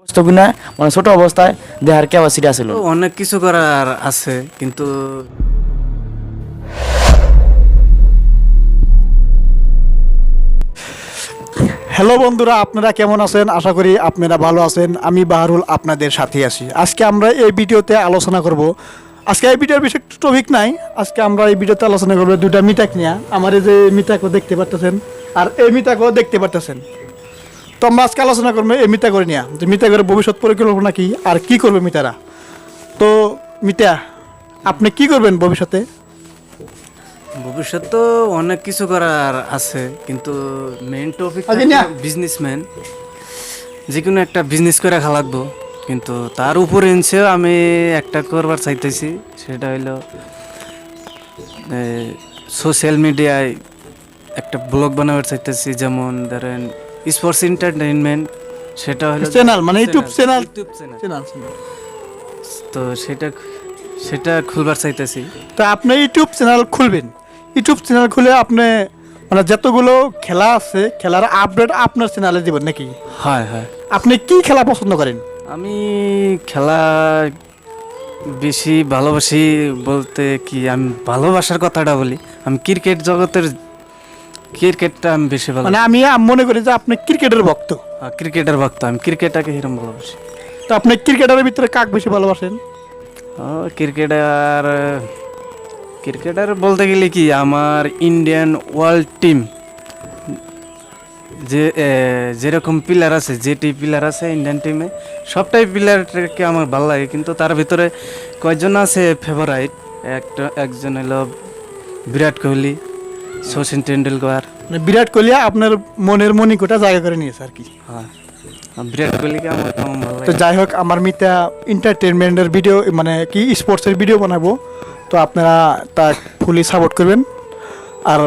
বুঝতো কিনা মানে ছোট অবস্থায় দেহার ক্যাপাসিটি আছিল অনেক কিছু করার আছে কিন্তু হ্যালো বন্ধুরা, আপনারা কেমন আছেন? আশা করি আপনারা ভালো আছেন। আমি বাহারুল আপনাদের সাথে আছি। আজকে আমরা এই ভিডিওতে আলোচনা করব, আজকে এই ভিডিওর বিষয় টপিক নাই, আজকে আমরা এই ভিডিওতে আলোচনা করবো দুটা মিটাক নিয়ে। আমার এই যে মিটাকও দেখতে পারতেছেন আর এই মিটাকও দেখতে পারতেছেন। তো আমরা আজকে আলোচনা করবো এই মিটা করে নিয়ে, যে মিটা করে ভবিষ্যৎ পরিকল্পনা কি আর কি করবে মিটারা। তো মিটা, আপনি কি করবেন ভবিষ্যতে? ভবিষ্যৎ তো অনেক কিছু করার আছে কিন্তু মেইন টপিক বিজনেসম্যান, যে কোনো একটা বিজনেস করে খালাকবো। কিন্তু তার উপরে এনেছেও আমি একটা করবার চাইতেছি, সেটা হইলো সোশ্যাল মিডিয়ায় একটা ব্লগ বানাবার চাইতেছি, যেমন ধরেন স্পোর্টস এন্টারটেইনমেন্ট, সেটা হলো চ্যানেল মানে ইউটিউব চ্যানেল। তো সেটা খুলবার চাইতেছি। তো আপনি ইউটিউব চ্যানেল খুলবেন, ইউটিউব চ্যানেল খুলে আপনি মানে যতগুলো খেলা আছে খেলার আপডেট আপনার চ্যানেলে দিবেন নাকি? হয় হয়। আপনি কি খেলা পছন্দ করেন? আমি খেলা বেশি ভালোবাসি বলতে কি, আমি ভালোবাসার কথাটা বলি, আমি ক্রিকেটটা আমি বেশি ভালো, মানে আমি মনে করি যে আপনি ক্রিকেটের ভক্ত। ক্রিকেটের ভক্ত, আমি ক্রিকেটটাকে হিরম ভালোবাসি। তো আপনি ক্রিকেটারের ভিতরে কাক বেশি ভালোবাসেন? ক্রিকেটার বলতে গেলে কি, আমার ইন্ডিয়ান ওয়ার্ল্ড টিম যেরকম প্লেয়ার আছে, যেটি প্লেয়ার আছে ইন্ডিয়ান টিমে, সবটাই প্লেয়ারকে আমার ভালো লাগে। কিন্তু তার ভিতরে কয়েকজন আছে ফেভারাইট, একজন হলো বিরাট কোহলি, সচিন টেন্ডুলকার। মানে বিরাট কোহলি আপনার মনের মণিকোটা জায়গা করে নিয়েছে আর কি। হ্যাঁ, বিরাট কোহলিকে আমার কেমন ভালো তো লাগে। যাই হোক, আমার মিতা এন্টারটেনমেন্টের ভিডিও মানে কি স্পোর্টসের ভিডিও বানাবো, তো আপনারা তা ফুলি সাপোর্ট করবেন। আর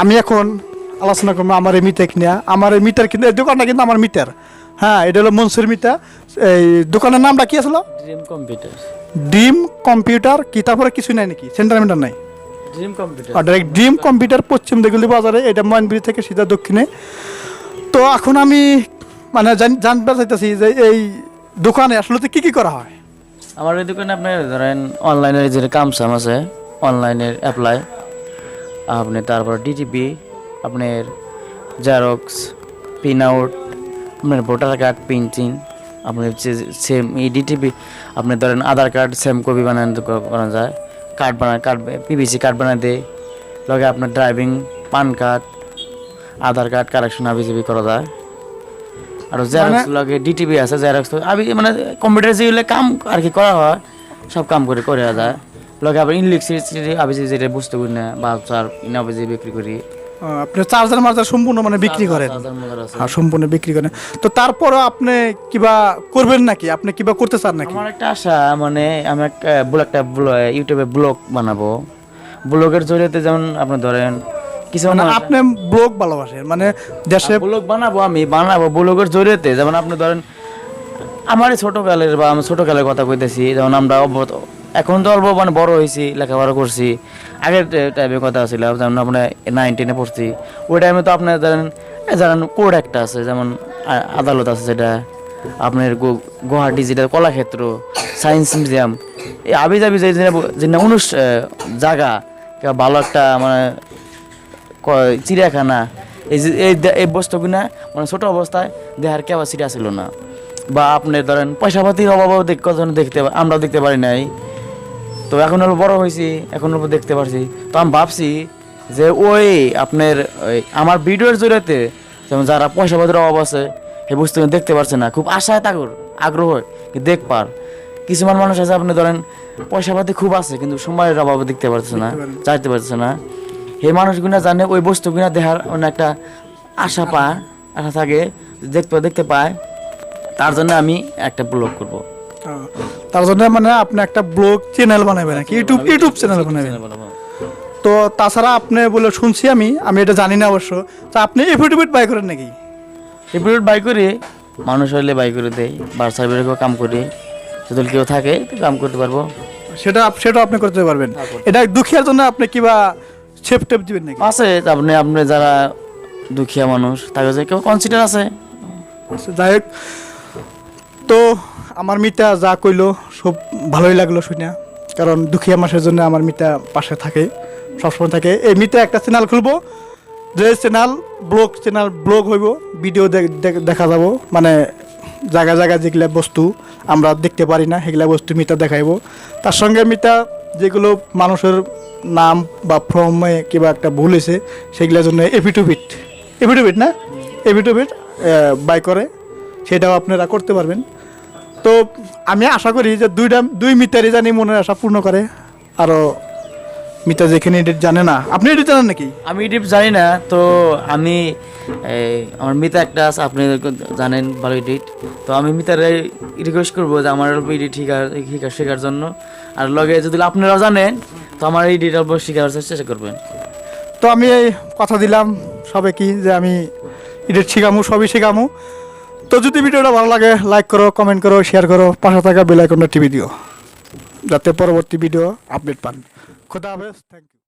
আমি এখন আলোচনা করবো আমার এই মিটাকে নিয়ে। আমার এই মিটার কিন্তু এই দোকানটা কিন্তু আমার মিটার। হ্যাঁ, এটা হলো মনসুর মিটা। এই দোকানের নামটা কি আসলো? Dream computer. ড্রিম কম্পিউটার কি, তারপরে কিছু নাই নাকি? সেন্টার মিটার নাই? Dream computer. আর ডাইরেক্ট ড্রিম কম্পিউটার, পশ্চিম দিগুলি বাজারে, এটা ময়নবিড়ি থেকে সিধা দক্ষিণে। তো এখন আমি মানে জানতে চাইতেছি যে এই দোকানে আসলে কি কি করা হয়? আমার এই দোকানে আপনার ধরেন অনলাইনের যে কামসাম আছে, অনলাইনের অ্যাপ্লাই, আপনি তারপর ডিটিপি, আপনার জেরক্স, প্রিন্ট আউট, আপনার ভোটার কার্ড প্রিন্টিং, আপনার সেম এই ডিটিপি, আপনি ধরেন আধার কার্ড সেম কপি বানানো করা যায়, কার্ড পিভিসি কার্ড বানায় দেয়, লগে আপনার ড্রাইভিং, পান কার্ড, আধার কার্ড কারেকশন আবিজিবি করা যায়। আর জেরক্স লগে ডিটিপি আছে, জেরক্স মানে কম্পিউটার যেগুলো কাম আর কি করা হয় সব কাম করে যায়। লগে আবার ইলেকট্রিসিটি আবিজি যেটা বুঝতে করি না, বাচ্চার ইনাবিজি বিক্রি করি। আপনি চার্জার মার্জার সম্পূর্ণ মানে বিক্রি করেন? হ্যাঁ, সম্পূর্ণ বিক্রি করেন। তো তারপরও আপনি কিবা করবেন নাকি? আপনি কিবা করতে চান নাকি? আমার একটা আশা, মানে আমি একটা ইউটিউবে ব্লগ বানাবো। ব্লগের জরিয়াতে যেমন আপনি ধরেন কিছু মানে আপনি ব্লগ ভালোবাসেন, মানে দেশে ব্লগ বানাবো ব্লগের জরিয়াতে। যেমন আপনি ধরেন আমার ছোটকালের বা আমি ছোটকালের কথা কইতেছি, যেমন আমরা এখন তো অল্প মানে বড় হয়েছি, লেখাপড়া করছি, আগের টাইপের কথা ছিল, যেমন আপনার 9-10 পড়ছি, ওই টাইমে তো আপনার জানেন কোড একটা আছে, যেমন আদালত আছে, যেটা আপনার গুয়াহাটি, যেটা কলাক্ষেত্র, সায়েন্স মিউজিয়াম, এই আবি যাবি যে জায়গা, ভালো একটা মানে চিড়িয়াখানা, এই বস্তুগুনা মানে ছোট অবস্থায় দেহার ক্যাপাসিটি আসছিল না, বা আপনি ধরেন পয়সা পাতির অভাবও আমরা দেখতে পারি নাই। তো এখন অল্প বড় হয়েছি, এখন অল্প দেখতে পারছি। তো আমি ভাবছি যে ওই আপনার আমার ভিডিওর জরিয়াতে যেমন যারা পয়সা পাতির অভাব আছে এই বস্তু দেখতে পারছে না, খুব আশায় আগ্রহ দেখবার। কিছুমান মানুষ আছে আপনি ধরেন পয়সা পাতি খুব আছে কিন্তু সময়ের অভাবে দেখতে পারছে না, চাইতে পারছে না। এই মানুষগুলো জানে ওই বস্তুগুলো দেখার অনেক একটা আশা থাকে, দেখতে পায়। তার জন্য আমি একটা ব্লগ করব। তার জন্য মানে আপনি একটা ব্লগ চ্যানেল বানাবেন নাকি? ইউটিউব চ্যানেল বানাবেন? তো তাছাড়া আপনি বলে শুনছি, আমি এটা জানি না অবশ্য, তো আপনি এফিডেভিট বাই করেন নাকি? এফিডেভিট বাই করে মানুষ হইলে বাই করে দেয়, বার্থ সার্টিফিকেটও কাম করি, যদি কেউ থাকে কাম করতে পারবো, সেটা আপনি করতে পারবেন। এটা দুঃখীয়ার জন্য আপনি কিবা টেপ দিবেন নাকি? আছে আপনি যারা দুঃখিয়া মানুষ তাকে যে কেউ কনসিডার আছে। যাই হোক, তো আমার মিতা যা কইলো সব ভালোই লাগলো শুনে, কারণ দুঃখিয়া মাসের জন্য আমার মিতা পাশে থাকে, সবসময় থাকে। এই মিতা একটা চ্যানেল খুলবো, যে চ্যানেল ব্লগ হইব, ভিডিও দেখা যাব, মানে জায়গা জায়গা যেগুলা বস্তু আমরা দেখতে পারি না সেগুলা বস্তু মিতা দেখাইবো। তার সঙ্গে মিতা যেগুলো মানুষের নাম বা ফর্মে কিবা একটা ভুল হয়েছে সেগুলোর জন্য এফিডেভিট না এফিডেভিট বাই করে, সেটাও আপনারা করতে পারবেন। তো আমি আশা করি যে দুই মিটারই জানি মনের আশা পূর্ণ করে। আরও মিতা যেখানে এডিট জানে না, আপনি এডিট জানেন নাকি? আমি এডিট জানি না, তো আমি আমার মিতা একটা আছে, আপনি জানেন ভালো এডিট, তো আমি মিতারে রিকোয়েস্ট করবো যে আমার অল্প এডিট শেখার জন্য। আর লগে যদি আপনারাও জানেন তো আমার এডিট অল্প শেখার চেষ্টা করবেন। তো আমি এই কথা দিলাম সবে কি যে আমি এডিট শিখামু, সবই শিখামু। তো যদি ভিডিওটা ভালো লাগে লাইক করো, কমেন্ট করো, শেয়ার করো, পাশে থাকা বেল আইকনটা টিপে দিও যাতে পরবর্তী ভিডিও আপডেট পান। খোদা হাফেজ, থ্যাংক ইউ।